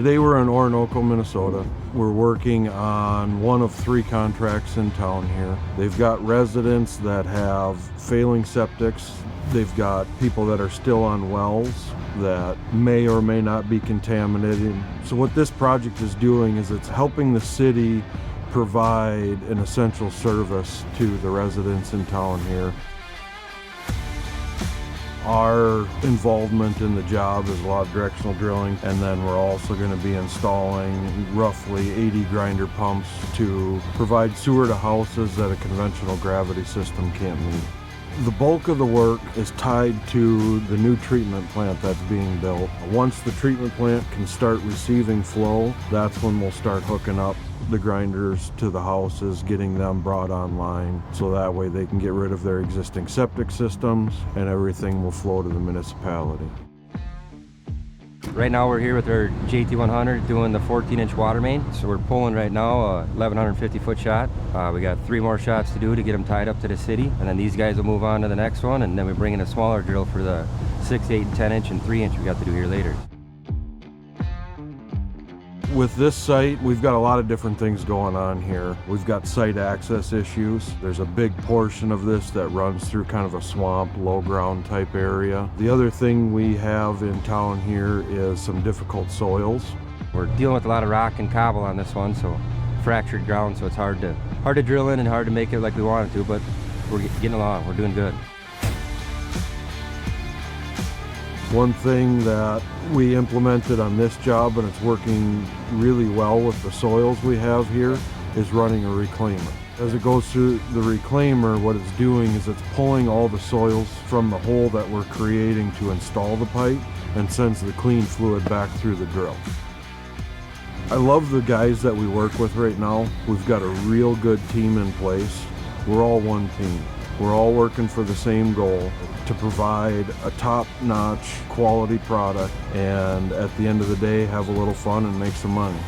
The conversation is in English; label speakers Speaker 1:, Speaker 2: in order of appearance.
Speaker 1: Today we're in Oronoco, Minnesota. We're working on one of 3 contracts in town here. They've got residents that have failing septics. They've got people that are still on wells that may or may not be contaminated. So what this project is doing is it's helping the city provide an essential service to the residents in town here. Our involvement in the job is a lot of directional drilling, and then we're also going to be installing roughly 80 grinder pumps to provide sewer to houses that a conventional gravity system can't meet. The bulk of the work is tied to the new treatment plant that's being built. Once the treatment plant can start receiving flow, that's when we'll start hooking up the grinders to the houses, getting them brought online, so that way they can get rid of their existing septic systems and everything will flow to the municipality.
Speaker 2: Right now we're here with our JT100 doing the 14-inch water main. So we're pulling right now a 1150-foot shot. We got 3 more shots to do to get them tied up to the city. And then these guys will move on to the next one. And then we bring in a smaller drill for the 6, 8, 10-inch and 3-inch we got to do here later.
Speaker 1: With this site, we've got a lot of different things going on here. We've got site access issues. There's a big portion of this that runs through kind of a swamp, low ground type area. The other thing we have in town here is some difficult soils.
Speaker 2: We're dealing with a lot of rock and cobble on this one, so fractured ground, so it's hard to drill in and hard to make it like we wanted to, but we're getting along, we're doing good.
Speaker 1: One thing that we implemented on this job, and it's working really well with the soils we have here, is running a reclaimer. As it goes through the reclaimer, what it's doing is it's pulling all the soils from the hole that we're creating to install the pipe and sends the clean fluid back through the drill. I love the guys that we work with right now. We've got a real good team in place. We're all one team. We're all working for the same goal, to provide a top-notch quality product and at the end of the day have a little fun and make some money.